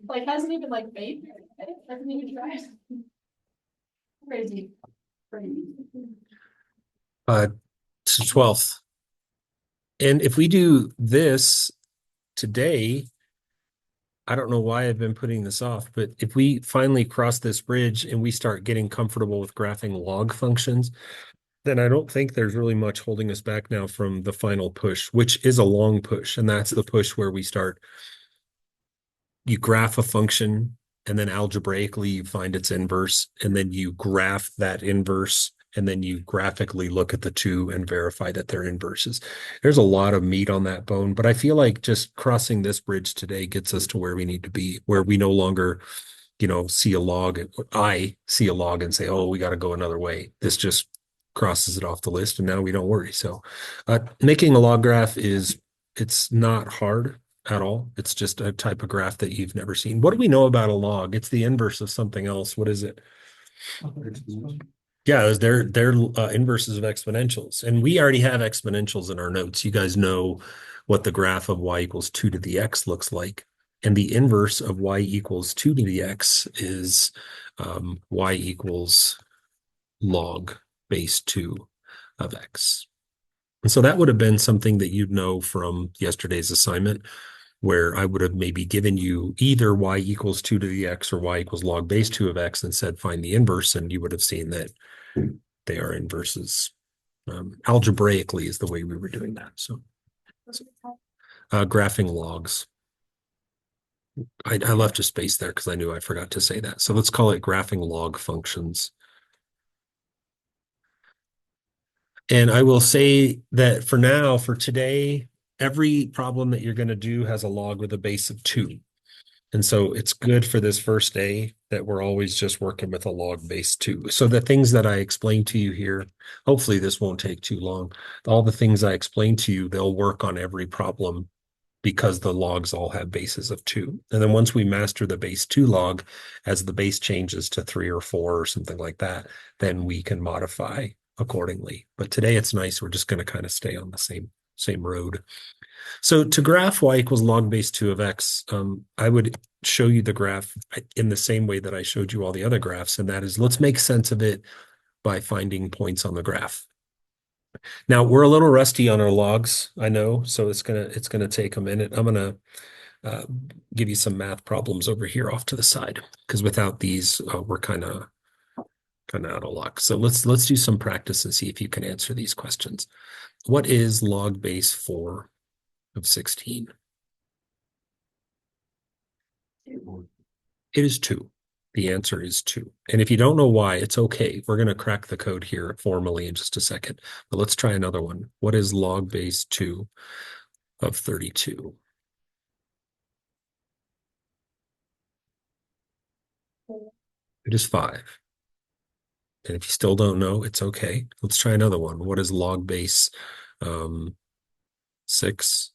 Like, hasn't even like made, hasn't even tried. Crazy. Crazy. It's the 12th. And if we do this today, I don't know why I've been putting this off, but if we finally cross this bridge and we start getting comfortable with graphing log functions, then I don't think there's really much holding us back now from the final push, which is a long push. And that's the push where we start, you graph a function and then algebraically you find its inverse, and then you graph that inverse, and then you graphically look at the two and verify that they're inverses. There's a lot of meat on that bone, but I feel like just crossing this bridge today gets us to where we need to be, where we no longer, see a log. I see a log and say, oh, we got to go another way. This just crosses it off the list, and now we don't worry. So making a log graph it's not hard at all. It's just a type of graph that you've never seen. What do we know about a log? It's the inverse of something else. What is it? Yeah, they're inverses of exponentials, and we already have exponentials in our notes. You guys know what the graph of y equals 2 to the x looks like, and the inverse of y equals 2 to the x is y equals log base 2 of x. And so that would have been something that you'd know from yesterday's assignment, where I would have maybe given you either y equals 2 to the x or y equals log base 2 of x and said find the inverse, and you would have seen that they are inverses. Algebraically is the way we were doing that. So graphing logs. I left a space there because I knew I forgot to say that. So let's call it graphing log functions. And I will say that for now, for today, every problem that you're going to do has a log with a base of 2. And so it's good for this first day that we're always just working with a log base 2. So the things that I explained to you here, hopefully this won't take too long. All the things I explained to you, they'll work on every problem because the logs all have bases of 2. And then once we master the base 2 log, as the base changes to 3 or 4 or something like that, then we can modify accordingly. But today it's nice. We're just going to kind of stay on the same road. So to graph y equals log base 2 of x, I would show you the graph in the same way that I showed you all the other graphs, and that is, let's make sense of it by finding points on the graph. Now we're a little rusty on our logs, I know, so it's gonna take a minute. I'm gonna give you some math problems over here off to the side, because without these, we're kind of out of luck. So let's do some practice and see if you can answer these questions. What is log base 4 of 16? It is 2. The answer is 2. And if you don't know why, it's okay. We're going to crack the code here formally in just a second. But let's try another one. What is log base 2 of 32? It is 5. And if you still don't know, it's okay. Let's try another one. What is log base 6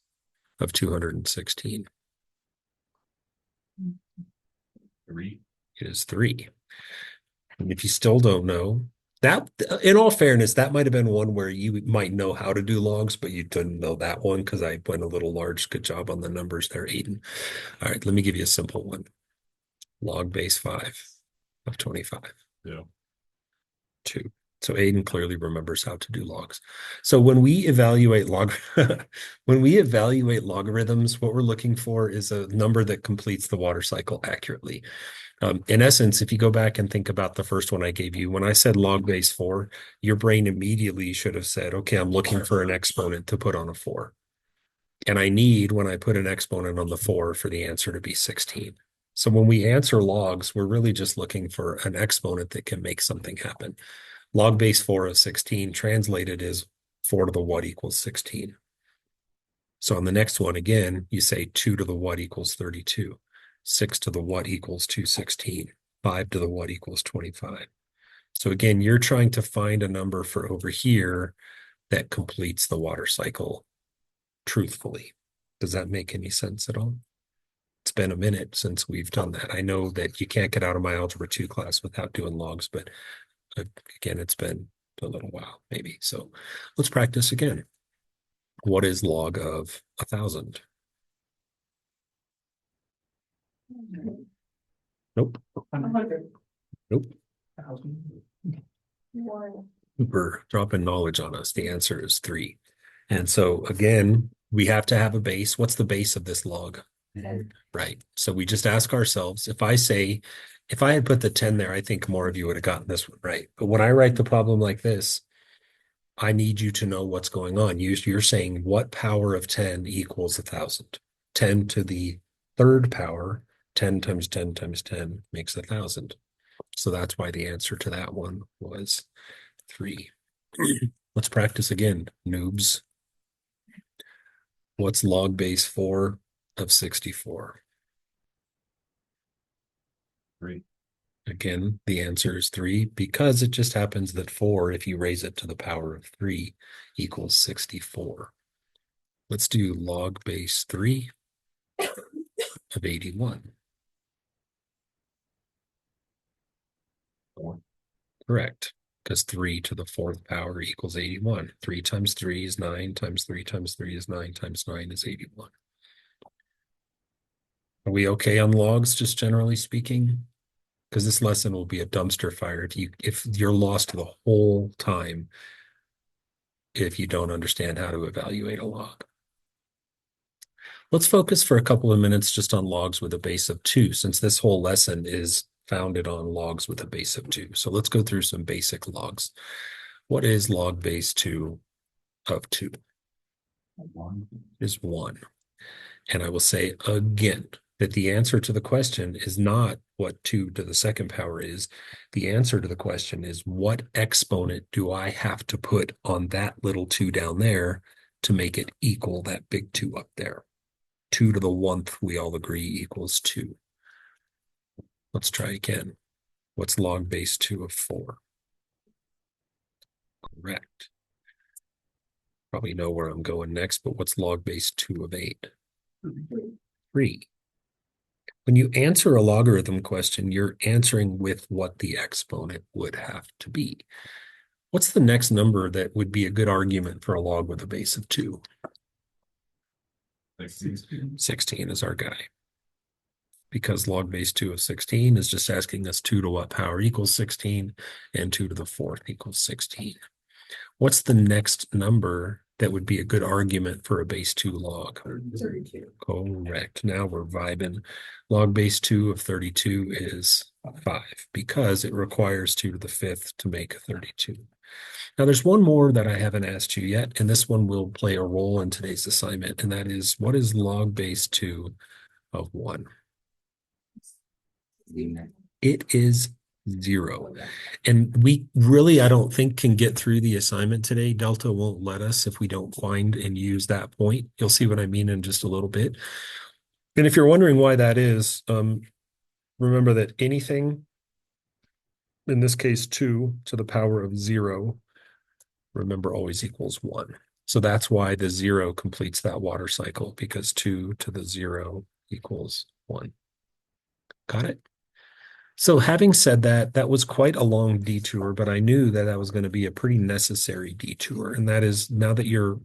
of 216? 3. It is 3. And if you still don't know, that, in all fairness, that might have been one where you might know how to do logs, but you didn't know that one because I went a little large. Good job on the numbers there, Aiden. All right, let me give you a simple one. Log base 5 of 25. Yeah. 2. So Aiden clearly remembers how to do logs. So when we evaluate when we evaluate logarithms, what we're looking for is a number that completes the water cycle accurately. In essence, if you go back and think about the first one I gave you, when I said log base 4, your brain immediately should have said, okay, I'm looking for an exponent to put on a 4. And I need, when I put an exponent on the 4, for the answer to be 16. So when we answer logs, we're really just looking for an exponent that can make something happen. Log base 4 of 16 translated is 4 to the what equals 16. So on the next one, again, you say 2 to the what equals 32. 6 to the what equals 216. 5 to the what equals 25. So again, you're trying to find a number for over here that completes the water cycle truthfully. Does that make any sense at all? It's been a minute since we've done that. I know that you can't get out of my Algebra 2 class without doing logs, but again, it's been a little while, maybe. So let's practice again. What is log of 1,000? Nope. 100. Nope. 1. Super dropping knowledge on us. The answer is 3. And so again, we have to have a base. What's the base of this log? Right. So we just ask ourselves, if I had put the 10 there, I think more of you would have gotten this one right. But when I write the problem like this, I need you to know what's going on. You're saying what power of 10 equals 1,000? 10 to the third power, 10 times 10 times 10 makes 1,000. So that's why the answer to that one was 3. Let's practice again, noobs. What's log base 4 of 64? 3. Again, the answer is 3 because it just happens that 4, if you raise it to the power of 3, equals 64. Let's do log base 3 of 81. 4. Correct, because 3 to the 4th power equals 81. 3 times 3 is 9, times 3 times 3 is 9, times 9 is 81. Are we okay on logs, just generally speaking? Because this lesson will be a dumpster fire if you're lost the whole time if you don't understand how to evaluate a log. Let's focus for a couple of minutes just on logs with a base of 2, since this whole lesson is founded on logs with a base of 2. So let's go through some basic logs. What is log base 2 of 2? 1. Is 1. And I will say again that the answer to the question is not what 2 to the second power is. The answer to the question is, what exponent do I have to put on that little 2 down there to make it equal that big 2 up there? 2 to the 1th, we all agree, equals 2. Let's try again. What's log base 2 of 4? Correct. Probably know where I'm going next, but what's log base 2 of 8? 3. When you answer a logarithm question, you're answering with what the exponent would have to be. What's the next number that would be a good argument for a log with a base of 2? 16. 16 is our guy. Because log base 2 of 16 is just asking us 2 to what power equals 16, and 2 to the 4th equals 16. What's the next number that would be a good argument for a base 2 log? 32. Correct. Now we're vibing. Log base 2 of 32 is 5 because it requires 2 to the 5th to make 32. Now there's one more that I haven't asked you yet, and this one will play a role in today's assignment, and that is, what is log base 2 of 1? It is 0. And we really, I don't think, can get through the assignment today. Delta won't let us if we don't find and use that point. You'll see what I mean in just a little bit. And if you're wondering why that is, remember that anything, in this case 2 to the power of 0, remember always equals 1. So that's why the 0 completes that water cycle, because 2 to the 0 equals 1. Got it? So having said that, that was quite a long detour, but I knew that that was going to be a pretty necessary detour. And that is, now that you're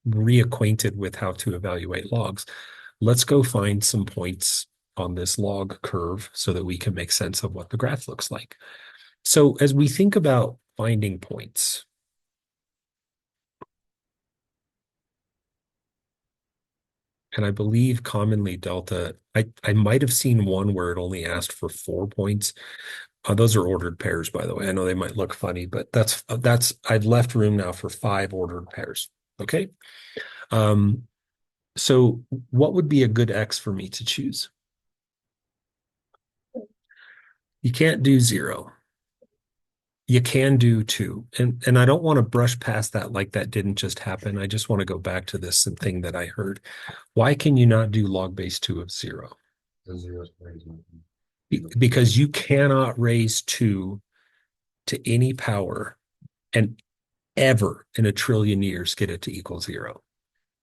reacquainted with how to evaluate logs, let's go find some points on this log curve so that we can make sense of what the graph looks like. So as we think about finding points, and I believe commonly Delta, I might have seen one where it only asked for 4 points. Those are ordered pairs, by the way. I know they might look funny, but that's I've left room now for 5 ordered pairs. Okay. So what would be a good X for me to choose? You can't do 0. You can do 2. And I don't want to brush past that like that didn't just happen. I just want to go back to this thing that I heard. Why can you not do log base 2 of 0? Because you cannot raise 2 to any power and ever in a trillion years get it to equal 0.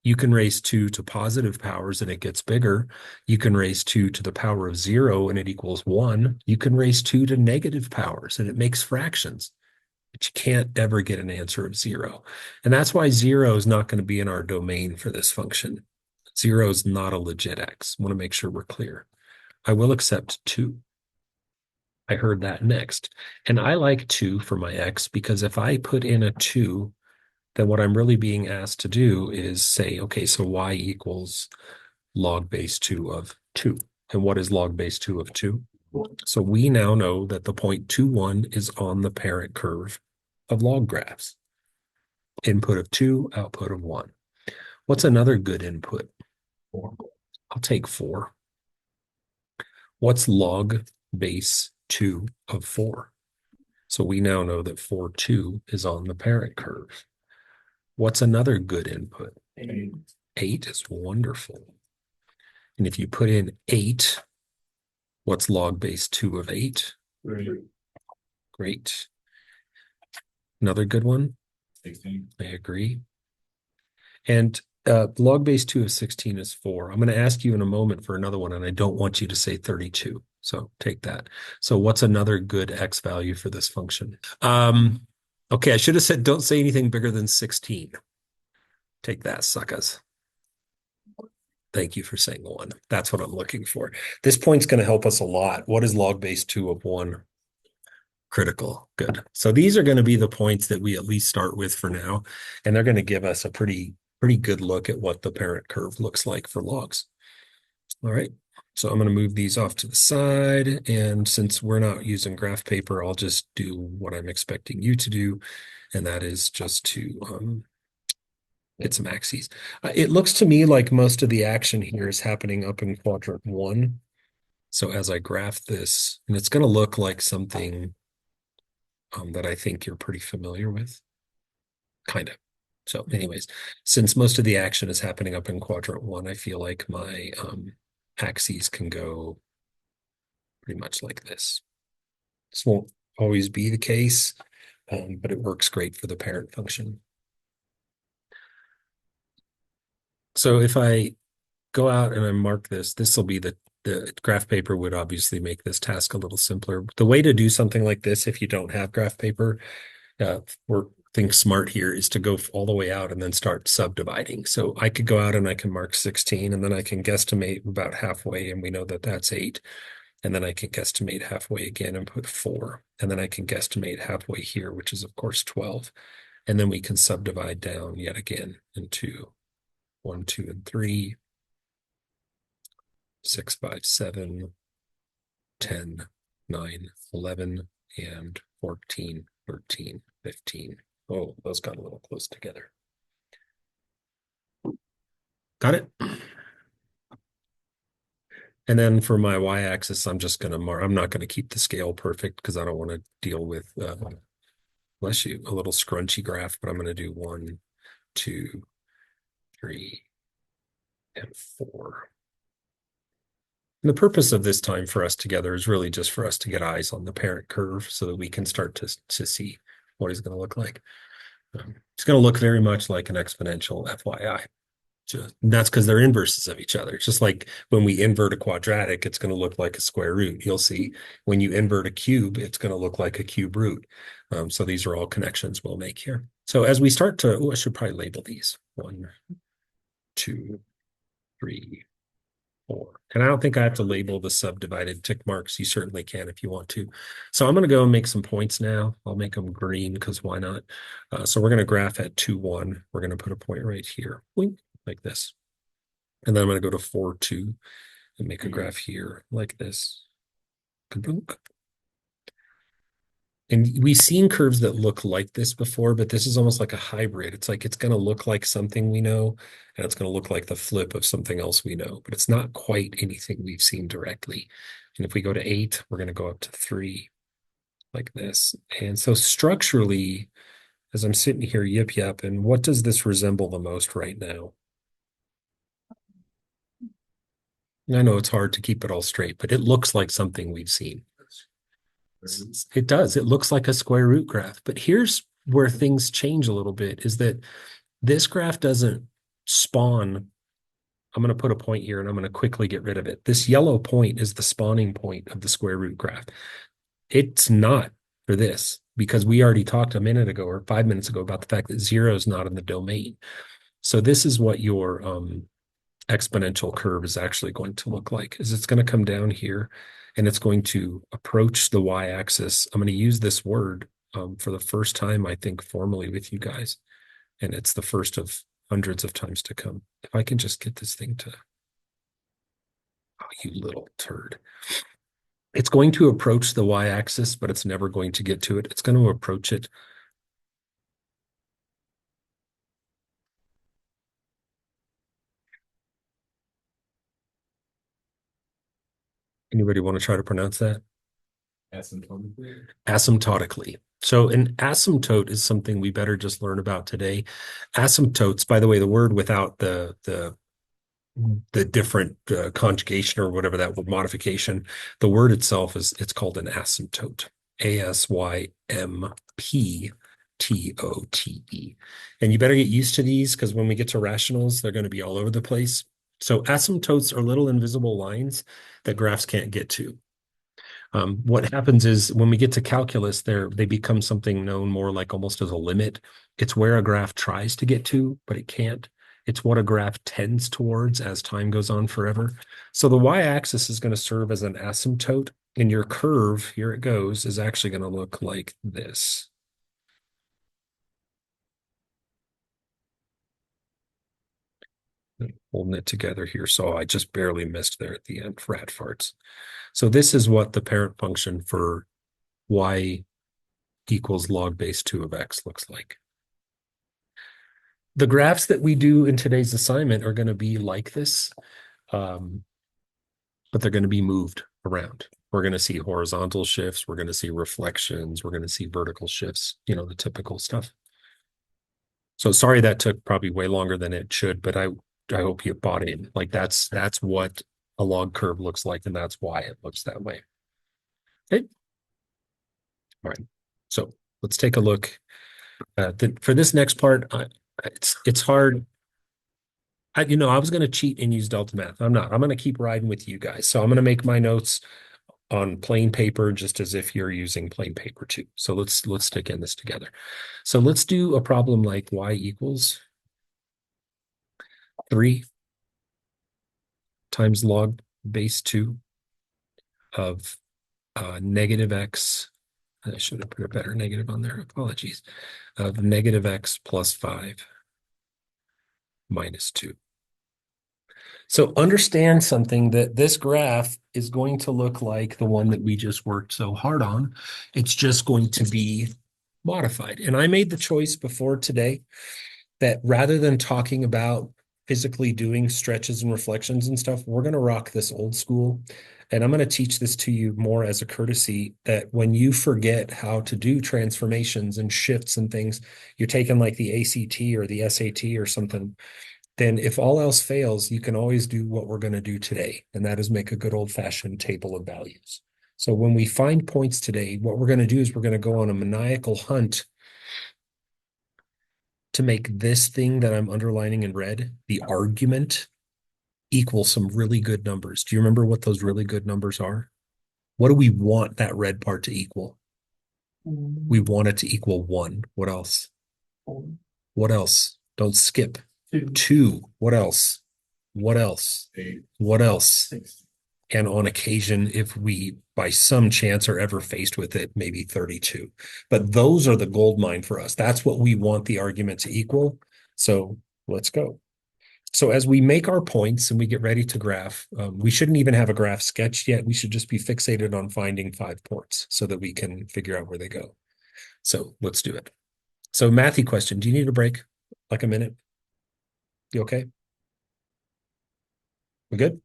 You can raise 2 to positive powers and it gets bigger. You can raise 2 to the power of 0 and it equals 1. You can raise 2 to negative powers and it makes fractions. But you can't ever get an answer of 0. And that's why 0 is not going to be in our domain for this function. 0 is not a legit X. I want to make sure we're clear. I will accept 2. I heard that next. And I like 2 for my x because if I put in a 2, then what I'm really being asked to do is say, okay, so y equals log base 2 of 2. And what is log base 2 of 2? So we now know that the point 21 is on the parent curve of log graphs. Input of 2, output of 1. What's another good input? 4. I'll take 4. What's log base 2 of 4? So we now know that 4, 2 is on the parent curve. What's another good input? 8. 8 is wonderful. And if you put in 8, what's log base 2 of 8? 3. Great. Another good one? 16. I agree. And log base 2 of 16 is 4. I'm going to ask you in a moment for another one, and I don't want you to say 32. So take that. So what's another good x value for this function? Okay, I should have said don't say anything bigger than 16. Take that, suckers. Thank you for saying the 1. That's what I'm looking for. This point's going to help us a lot. What is log base 2 of 1? Critical. Good. So these are going to be the points that we at least start with for now, and they're going to give us a pretty good look at what the parent curve looks like for logs. All right. So I'm going to move these off to the side, and since we're not using graph paper, I'll just do what I'm expecting you to do, and that is just to get some axes. It looks to me like most of the action here is happening up in quadrant 1. So as I graph this, and it's going to look like something that I think you're pretty familiar with, kind of. So anyways, since most of the action is happening up in quadrant 1, I feel like my axes can go pretty much like this. This won't always be the case, but it works great for the parent function. So if I go out and I mark this, this will be the graph paper would obviously make this task a little simpler. The way to do something like this, if you don't have graph paper, think smart here, is to go all the way out and then start subdividing. So I could go out and I can mark 16, and then I can guesstimate about halfway, and we know that that's 8. And then I can guesstimate halfway again and put 4. And then I can guesstimate halfway here, which is of course 12. And then we can subdivide down yet again into 1, 2, and 3, 6, 5, 7, 10, 9, 11, and 14, 13, 15. Oh, those got a little close together. Got it? And then for my y-axis, I'm just going to mark. I'm not going to keep the scale perfect because I don't want to deal with, bless you, a little scrunchy graph, but I'm going to do 1, 2, 3, and 4. And the purpose of this time for us together is really just for us to get eyes on the parent curve so that we can start to see what he's going to look like. It's going to look very much like an exponential, FYI. And that's because they're inverses of each other. It's just like when we invert a quadratic, it's going to look like a square root. You'll see when you invert a cube, it's going to look like a cube root. So these are all connections we'll make here. So as we start to, I should probably label these 1, 2, 3, 4. And I don't think I have to label the subdivided tick marks. You certainly can if you want to. So I'm going to go and make some points now. I'll make them green because why not? So we're going to graph at 2, 1. We're going to put a point right here, like this. And then I'm going to go to 4, 2 and make a graph here like this. And we've seen curves that look like this before, but this is almost like a hybrid. It's like it's going to look like something we know, and it's going to look like the flip of something else we know, but it's not quite anything we've seen directly. And if we go to 8, we're going to go up to 3 like this. And so structurally, as I'm sitting here yip yapping, what does this resemble the most right now? I know it's hard to keep it all straight, but it looks like something we've seen. It does. It looks like a square root graph. But here's where things change a little bit, is that this graph doesn't spawn. I'm going to put a point here and I'm going to quickly get rid of it. This yellow point is the spawning point of the square root graph. It's not for this because we already talked a minute ago or 5 minutes ago about the fact that 0 is not in the domain. So this is what your exponential curve is actually going to look like, is it's going to come down here and it's going to approach the y-axis. I'm going to use this word for the first time, I think, formally with you guys. And it's the first of hundreds of times to come. If I can just get this thing to, oh, you little turd. It's going to approach the y-axis, but it's never going to get to it. It's going to approach it. Anybody want to try to pronounce that? Asymptotically. Asymptotically. So an asymptote is something we better just learn about today. Asymptotes, by the way, the word without the different conjugation or whatever that word modification, the word itself it's called an asymptote. ASYMPTOTE. And you better get used to these because when we get to rationals, they're going to be all over the place. So asymptotes are little invisible lines that graphs can't get to. What happens is when we get to calculus, they become something known more like almost as a limit. It's where a graph tries to get to, but it can't. It's what a graph tends towards as time goes on forever. So the y-axis is going to serve as an asymptote, and your curve, here it goes, is actually going to look like this. Holding it together here, so I just barely missed there at the end, rat farts. So this is what the parent function for y equals log base 2 of x looks like. The graphs that we do in today's assignment are going to be like this, but they're going to be moved around. We're going to see horizontal shifts. We're going to see reflections. We're going to see vertical shifts, you know, the typical stuff. So sorry that took probably way longer than it should, but I hope you bought in. Like that's what a log curve looks like, and that's why it looks that way. Okay. All right. So let's take a look. For this next part, it's hard. I was going to cheat and use Delta Math. I'm not. I'm going to keep riding with you guys. So I'm going to make my notes on plain paper, just as if you're using plain paper too. So let's stick in this together. So let's do a problem like y equals 3 times log base 2 of negative x. I should have put a better negative on there. Apologies. Of negative x plus 5 minus 2. So understand something, that this graph is going to look like the one that we just worked so hard on. It's just going to be modified. And I made the choice before today that rather than talking about physically doing stretches and reflections and stuff, we're going to rock this old school. And I'm going to teach this to you more as a courtesy, that when you forget how to do transformations and shifts and things, you're taking like the ACT or the SAT or something, then if all else fails, you can always do what we're going to do today. And that is make a good old fashioned table of values. So when we find points today, what we're going to do is we're going to go on a maniacal hunt to make this thing that I'm underlining in red, the argument, equal some really good numbers. Do you remember what those really good numbers are? What do we want that red part to equal? We want it to equal 1. What else? What else? Don't skip. 2. What else? What else? 8. What else? 6. And on occasion, if we by some chance are ever faced with it, maybe 32. But those are the gold mine for us. That's what we want the argument to equal. So let's go. So as we make our points and we get ready to graph, we shouldn't even have a graph sketched yet. We should just be fixated on finding 5 ports so that we can figure out where they go. So let's do it. So mathy question, do you need a break? Like a minute? You okay? We good?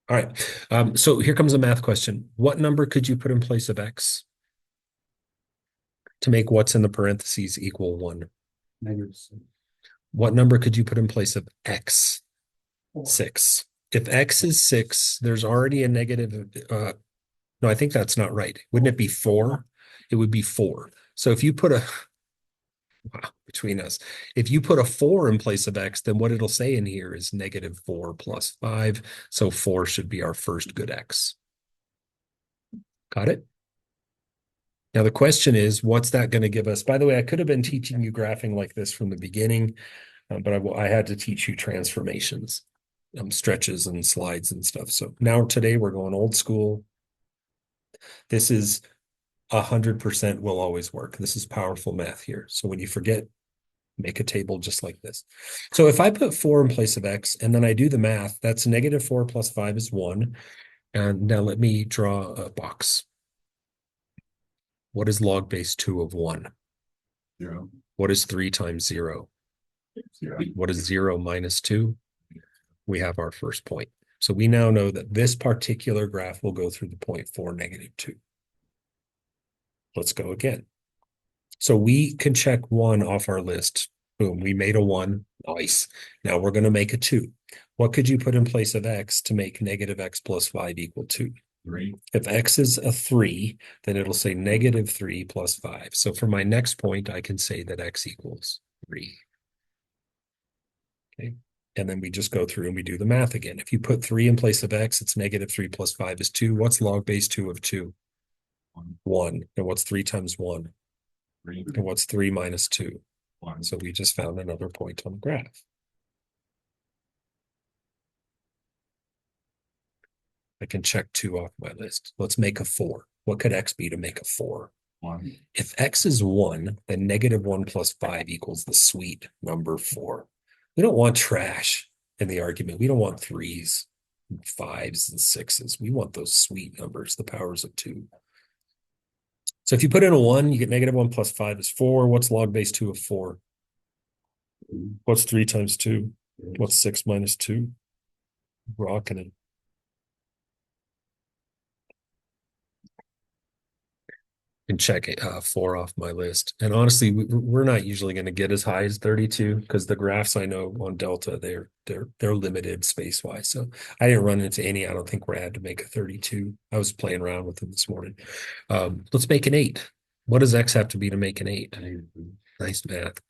All right. So here comes a math question. What number could you put in place of x to make what's in the parentheses equal 1? -6. What number could you put in place of x? 4. 6. If x is 6, there's already a negative. No, I think that's not right. Wouldn't it be 4? It would be 4. So if you put wow, between us, if you put a 4 in place of x, then what it'll say in here is -4 plus 5. So 4 should be our first good x. Got it? Now the question is, what's that going to give us? By the way, I could have been teaching you graphing like this from the beginning, but I had to teach you transformations. stretches and slides and stuff. So now today we're going old school. This is 100% will always work. This is powerful math here. So when you forget, make a table just like this. So if I put 4 in place of X and then I do the math, that's -4 plus 5 is 1. And now let me draw a box. What is log base 2 of 1? 0. What is 3 times 0? 0. What is 0 minus 2? We have our first point. So we now know that this particular graph will go through the point 4, -2. Let's go again. So we can check 1 off our list. Boom, we made a 1. Nice. Now we're going to make a 2. What could you put in place of X to make -X plus 5 equal 2? 3. If X is a 3, then it'll say -3 plus 5. So for my next point, I can say that X equals 3. Okay. And then we just go through and we do the math again. If you put 3 in place of X, it's -3 plus 5 is 2. What's log base 2 of 2? 1. And what's 3 times 1? 3. And what's 3 minus 2? 1. So we just found another point on the graph. I can check 2 off my list. Let's make a 4. What could X be to make a 4? 1. If X is 1, then -1 plus 5 equals the sweet number 4. We don't want trash in the argument. We don't want 3s, and 5s, and 6s. We want those sweet numbers, the powers of 2. So if you put in a 1, you get -1 plus 5 is 4. What's log base 2 of 4? What's 3 times 2? What's 6 minus 2? Rocking it. And check it, 4 off my list. And honestly, we're not usually going to get as high as 32 because the graphs I know on Delta, they're limited space-wise. So I didn't run into any. I don't think we're had to make a 32. I was playing around with them this morning. Let's make an 8. What does X have to be to make an 8? Nice math.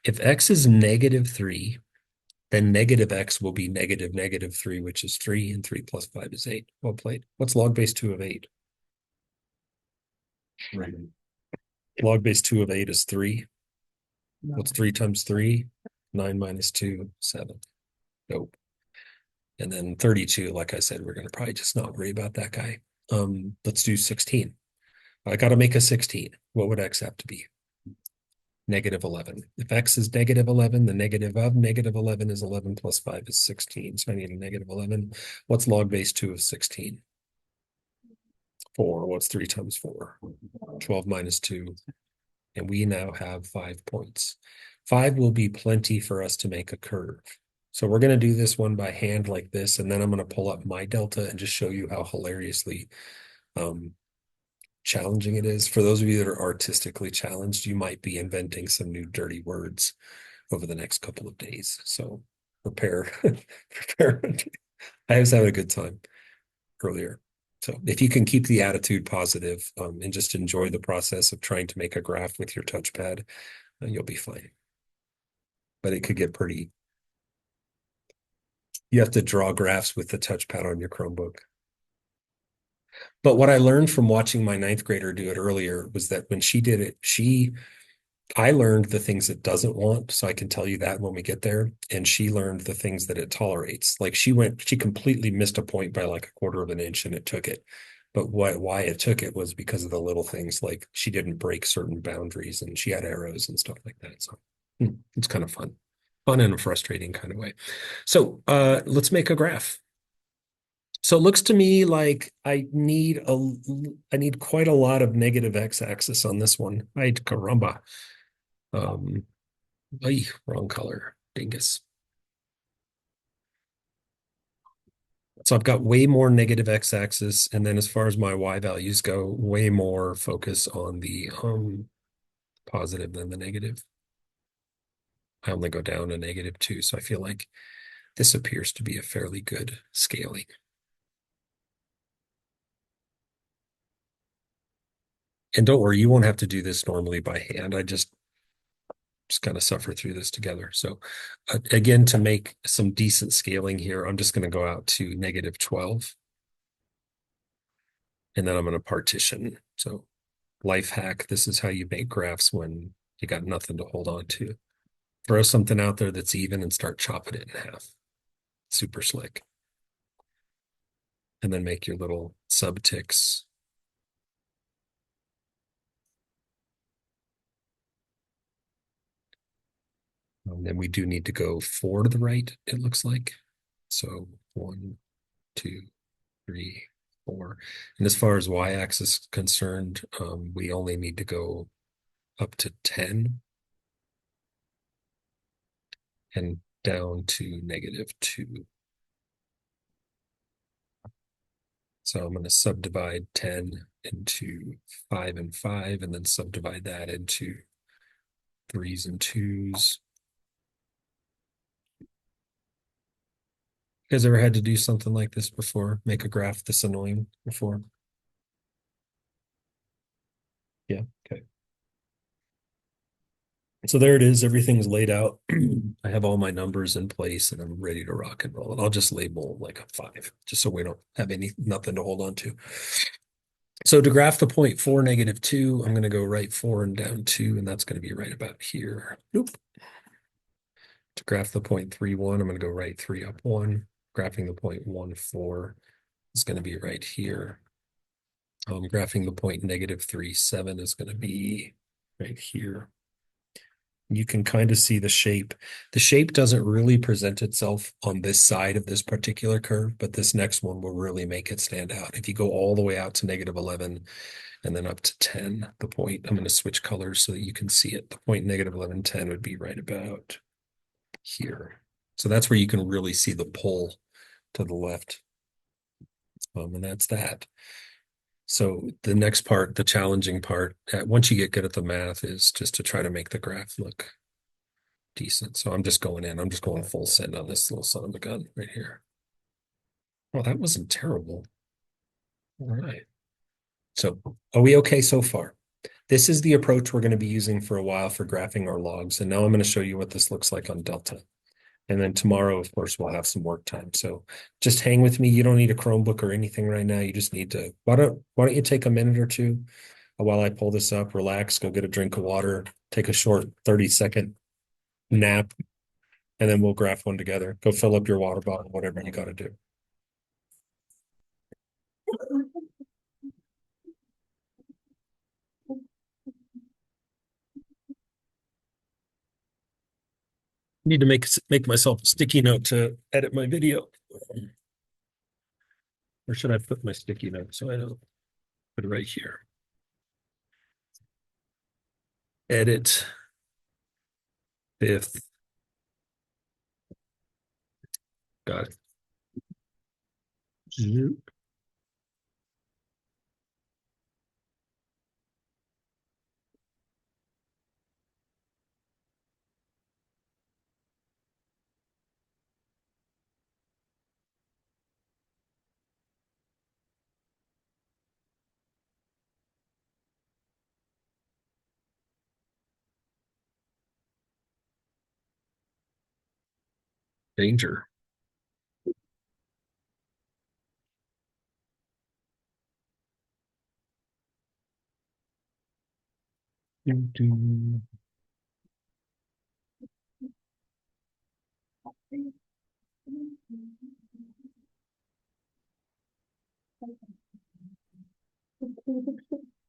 If X is -3, then -X will be -3, which is 3, and 3 plus 5 is 8. Well played. What's log base 2 of 8? 3. Log base 2 of 8 is 3. What's 3 times 3? 9 minus 2, 7. Nope. And then 32, like I said, we're going to probably just not worry about that guy. Let's do 16. I got to make a 16. What would X have to be? -11. If X is -11, the negative of -11 is 11 plus 5 is 16. So I need a -11. What's log base 2 of 16? 4. What's 3 times 4? 12 minus 2. And we now have 5 points. 5 will be plenty for us to make a curve. So we're going to do this one by hand like this, and then I'm going to pull up my delta and just show you how hilariously challenging it is. For those of you that are artistically challenged, you might be inventing some new dirty words over the next couple of days. So prepare. Prepare. I was having a good time earlier. So if you can keep the attitude positive, and just enjoy the process of trying to make a graph with your touchpad, you'll be fine. But it could get pretty. You have to draw graphs with the touchpad on your Chromebook. But what I learned from watching my 9th grader do it earlier was that when she did it, I learned the things it doesn't want, so I can tell you that when we get there. And she learned the things that it tolerates. Like she completely missed a point by like 1/4 of an inch and it took it. But why it took it was because of the little things, like she didn't break certain boundaries and she had arrows and stuff like that. So it's kind of fun in a frustrating kind of way. So let's make a graph. So it looks to me like I need quite a lot of negative x-axis on this one. Ay, caramba. Wrong color, dingus. So I've got way more negative x-axis, and then as far as my y values go, way more focus on the positive than the negative. I only go down to -2, so I feel like this appears to be a fairly good scaling. And don't worry, you won't have to do this normally by hand. I just kind of suffer through this together. So again, to make some decent scaling here, I'm just going to go out to -12. And then I'm going to partition. So life hack, this is how you make graphs when you got nothing to hold on to. Throw something out there that's even and start chopping it in half. super slick. And then make your little subticks. And then we do need to go 4 to the right, it looks like. So 1, 2, 3, 4. And as far as y-axis is concerned, we only need to go up to 10 and down to -2. So I'm going to subdivide 10 into 5 and 5, and then subdivide that into 3s and 2s. You guys ever had to do something like this before? Make a graph this annoying before? Yeah, okay. So there it is. Everything's laid out. I have all my numbers in place and I'm ready to rock and roll. And I'll just label like a 5, just so we don't have nothing to hold on to. So to graph the point 4, -2, I'm going to go right 4 and down 2, and that's going to be right about here. Nope. To graph the point 3, 1, I'm going to go right 3 up 1. Graphing the point 1, 4 is going to be right here. Graphing the point -3, 7 is going to be right here. You can kind of see the shape. The shape doesn't really present itself on this side of this particular curve, but this next one will really make it stand out. If you go all the way out to -11 and then up to 10, the point, I'm going to switch colors so that you can see it. The point -11, 10 would be right about here. So that's where you can really see the pull to the left. And that's that. So the next part, the challenging part, once you get good at the math, is just to try to make the graph look decent. So I'm just going full send on this little son of a gun right here. Well, that wasn't terrible. All right. So are we okay so far? This is the approach we're going to be using for a while for graphing our logs. And now I'm going to show you what this looks like on Delta. And then tomorrow, of course, we'll have some work time. So just hang with me. You don't need a Chromebook or anything right now. You just need to, why don't you take a minute or two while I pull this up, relax, go get a drink of water, take a short 30-second nap, and then we'll graph one together. Go fill up your water bottle, whatever you got to do. Need to make myself a sticky note to edit my video. Where should I put my sticky note so I don't put it right here? Edit 5th. Got it. Zoop. Danger.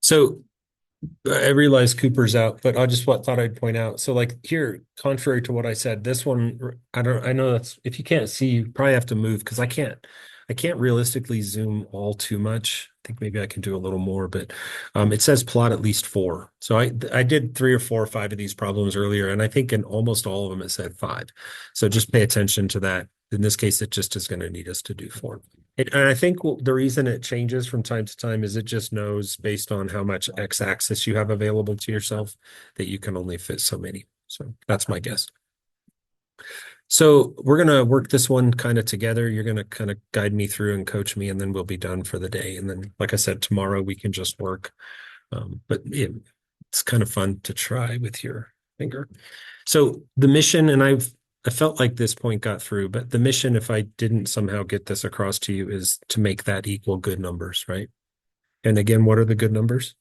So I realize Cooper's out, but I just thought I'd point out. So like here, contrary to what I said, this one, I know that's, if you can't see, you probably have to move because I can't realistically zoom all too much. I think maybe I can do a little more, but it says plot at least 4. So I did 3 or 4 or 5 of these problems earlier, and I think in almost all of them it said 5. So just pay attention to that. In this case, it just is going to need us to do 4. And I think the reason it changes from time to time is it just knows based on how much x-axis you have available to yourself that you can only fit so many. So that's my guess. So we're going to work this one kind of together. You're going to kind of guide me through and coach me, and then we'll be done for the day. And then, like I said, tomorrow we can just work. But it's kind of fun to try with your finger. So the mission, and I felt like this point got through, but the mission, if I didn't somehow get this across to you, is to make that equal good numbers, right? And again, what are the good numbers?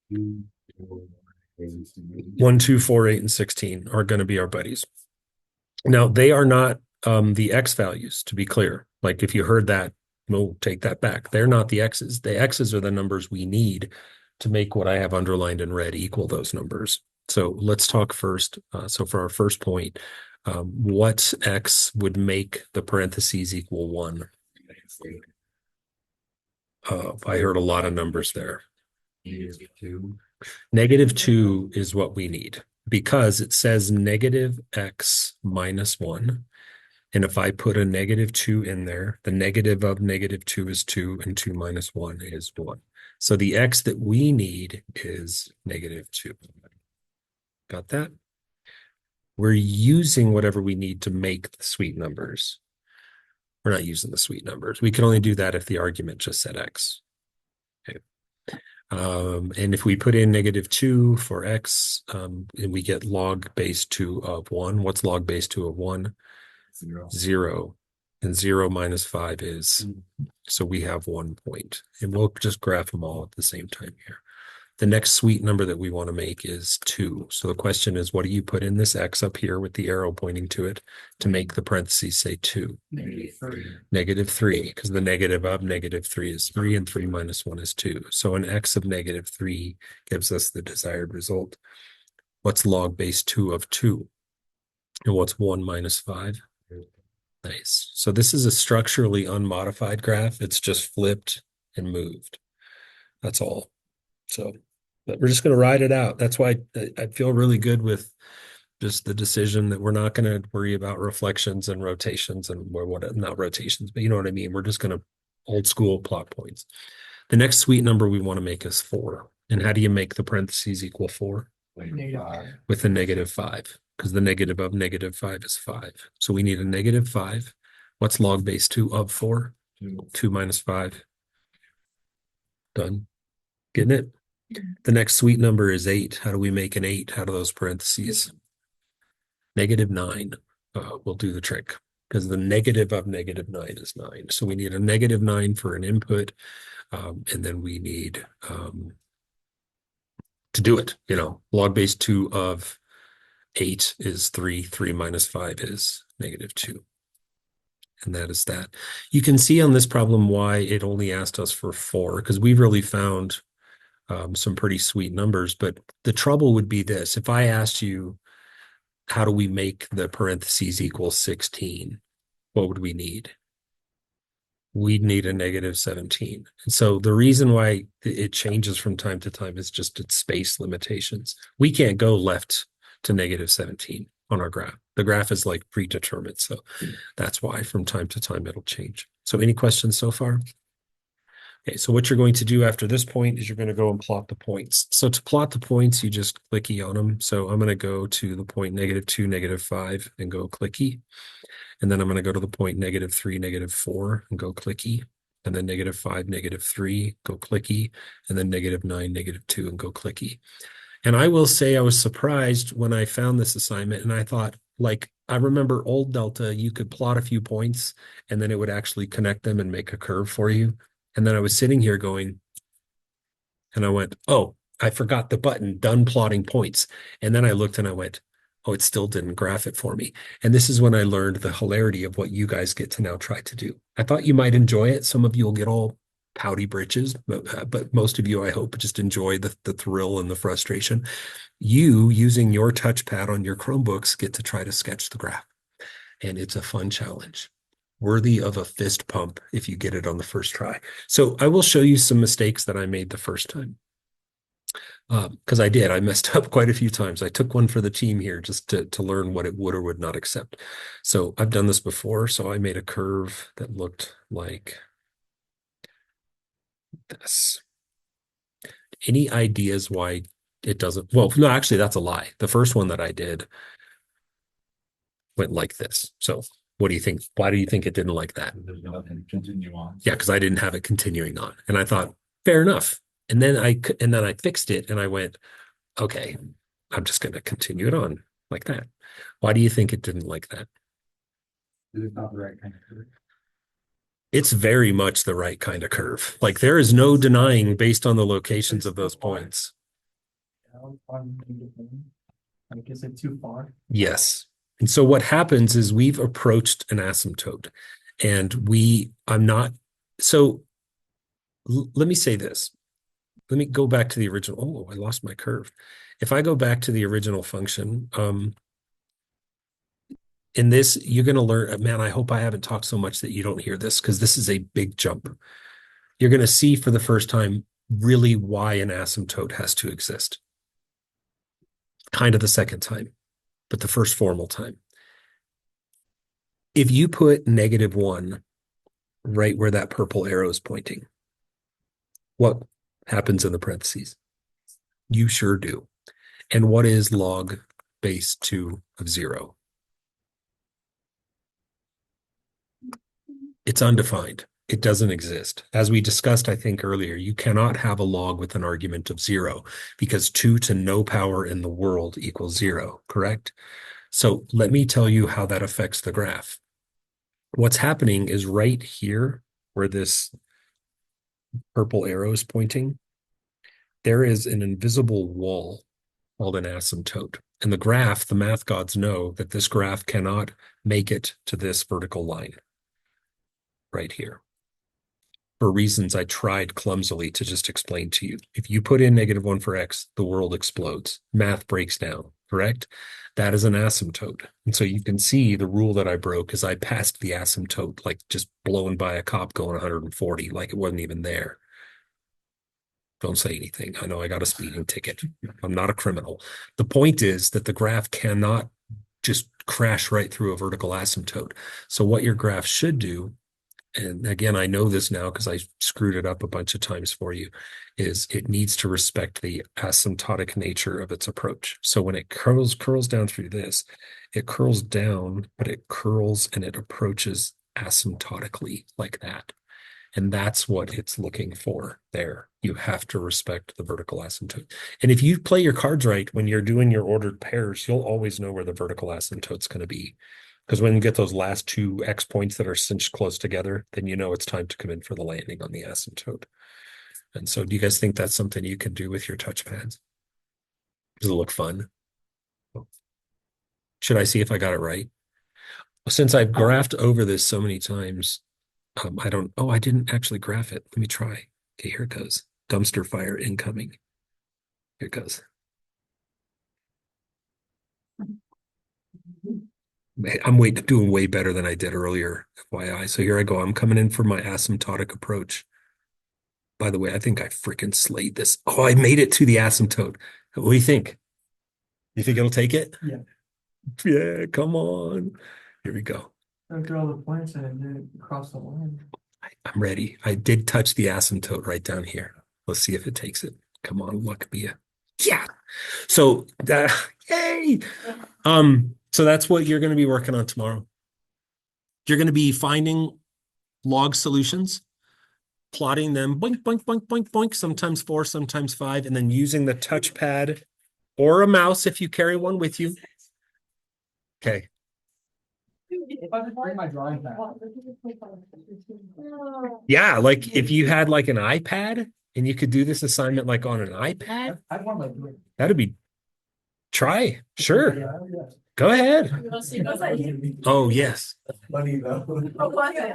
1, 2, 4, 8, and 16 are going to be our buddies. Now, they are not the X values, to be clear. Like if you heard that, we'll take that back. They're not the X's. The X's are the numbers we need to make what I have underlined in red equal those numbers. So let's talk first. So for our first point, what X would make the parentheses equal 1? I heard a lot of numbers there. -2. -2 is what we need because it says negative X minus 1. And if I put a -2 in there, the negative of -2 is 2, and 2 minus 1 is 1. So the X that we need is -2. Got that? We're using whatever we need to make the sweet numbers. We're not using the sweet numbers. We can only do that if the argument just said X. Okay. And if we put in -2 for X, and we get log base 2 of 1, what's log base 2 of 1? 0. 0. And 0 minus 5 is, so we have 1 point. And we'll just graph them all at the same time here. The next sweet number that we want to make is 2. So the question is, what do you put in this X up here with the arrow pointing to it to make the parentheses say 2? -3, because the negative of -3 is 3, and 3 minus 1 is 2. So an X of -3 gives us the desired result. What's log base 2 of 2? And what's 1 minus 5? Nice. So this is a structurally unmodified graph. It's just flipped and moved. That's all. So, but we're just going to ride it out. That's why I feel really good with just the decision that we're not going to worry about reflections and rotations and what, not rotations, but you know what I mean? We're just going to old school plot points. The next sweet number we want to make is 4. And how do you make the parentheses equal 4? -5. With a -5, because the negative of -5 is 5. So we need a -5. What's log base 2 of 4? 2 minus 5. Done. Getting it? The next sweet number is 8. How do we make an 8 out of those parentheses? -9 will do the trick, because the negative of -9 is 9. So we need a -9 for an input, and then we need to do it, log base 2 of 8 is 3. 3 minus 5 is -2. And that is that. You can see on this problem why it only asked us for 4, because we've really found some pretty sweet numbers. But the trouble would be this: if I asked you, how do we make the parentheses equal 16? What would we need? We'd need a -17. And so the reason why it changes from time to time is just its space limitations. We can't go left to -17 on our graph. The graph is like predetermined. So that's why from time to time it'll change. So any questions so far? Okay, so what you're going to do after this point is you're going to go and plot the points. So to plot the points, you just clicky on them. So I'm going to go to the point -2, -5 and go clicky. And then I'm going to go to the point -3, -4 and go clicky. And then -5, -3, go clicky. And then -9, -2 and go clicky. And I will say I was surprised when I found this assignment, and I thought, I remember old Delta, you could plot a few points and then it would actually connect them and make a curve for you. And then I was sitting here going, and I went, oh, I forgot the button, done plotting points. And then I looked and I went, oh, it still didn't graph it for me. And this is when I learned the hilarity of what you guys get to now try to do. I thought you might enjoy it. Some of you will get all pouty britches, but most of you, I hope, just enjoy the thrill and the frustration. You, using your touchpad on your Chromebooks, get to try to sketch the graph. And it's a fun challenge, worthy of a fist pump if you get it on the first try. So I will show you some mistakes that I made the first time. Because I did. I messed up quite a few times. I took one for the team here just to learn what it would or would not accept. So I've done this before. So I made a curve that looked like this. Any ideas why it doesn't? Well, no, actually, that's a lie. The first one that I did went like this. So what do you think? Why do you think it didn't like that? There's nothing to continue on. Yeah, because I didn't have it continuing on. And I thought, fair enough. And then I fixed it and I went, okay, I'm just going to continue it on like that. Why do you think it didn't like that? It's not the right kind of curve. It's very much the right kind of curve. Like there is no denying based on the locations of those points. Like, is it too far? Yes. And so what happens is we've approached an asymptote and let me say this. Let me go back to the original. Oh, I lost my curve. If I go back to the original function, in this, you're going to learn, man, I hope I haven't talked so much that you don't hear this because this is a big jump. You're going to see for the first time really why an asymptote has to exist. Kind of the second time, but the first formal time. If you put -1 right where that purple arrow is pointing, what happens in the parentheses? You sure do. And what is log base 2 of 0? It's undefined. It doesn't exist. As we discussed, I think earlier, you cannot have a log with an argument of 0 because 2 to no power in the world equals 0, correct? So let me tell you how that affects the graph. What's happening is right here where this purple arrow is pointing, there is an invisible wall called an asymptote. And the graph, the math gods know that this graph cannot make it to this vertical line right here. For reasons I tried clumsily to just explain to you. If you put in -1 for x, the world explodes. Math breaks down, correct? That is an asymptote. And so you can see the rule that I broke is I passed the asymptote like just blown by a cop going 140, like it wasn't even there. Don't say anything. I know I got a speeding ticket. I'm not a criminal. The point is that the graph cannot just crash right through a vertical asymptote. So what your graph should do, and again, I know this now because I screwed it up a bunch of times for you, is it needs to respect the asymptotic nature of its approach. So when it curls down through this, it curls down, but it curls and it approaches asymptotically like that. And that's what it's looking for there. You have to respect the vertical asymptote. And if you play your cards right, when you're doing your ordered pairs, you'll always know where the vertical asymptote's going to be. Because when you get those last two X points that are cinched close together, then you know it's time to come in for the landing on the asymptote. And so do you guys think that's something you can do with your touchpads? Does it look fun? Should I see if I got it right? Since I've graphed over this so many times, I didn't actually graph it. Let me try. Okay, here it goes. Dumpster fire incoming. Here it goes. I'm doing way better than I did earlier, FYI. So here I go. I'm coming in for my asymptotic approach. By the way, I think I freaking slayed this. Oh, I made it to the asymptote. What do you think? You think it'll take it? Yeah. Yeah, come on. Here we go. After all the points and it didn't cross the line. I'm ready. I did touch the asymptote right down here. Let's see if it takes it. Come on, luck be a yeah. So yay. So that's what you're going to be working on tomorrow. You're going to be finding log solutions, plotting them, boink, boink, boink, boink, boink, sometimes 4, sometimes 5, and then using the touchpad or a mouse if you carry one with you. Okay. If I could bring my drawing back. Yeah, like if you had like an iPad and you could do this assignment like on an iPad, I'd want like. that'd be try. Sure. Yeah, yeah. Go ahead. You wanna see those? Oh, yes. Funny though. Oh, was it?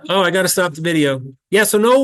Oh, I got to stop the video. Yeah, so no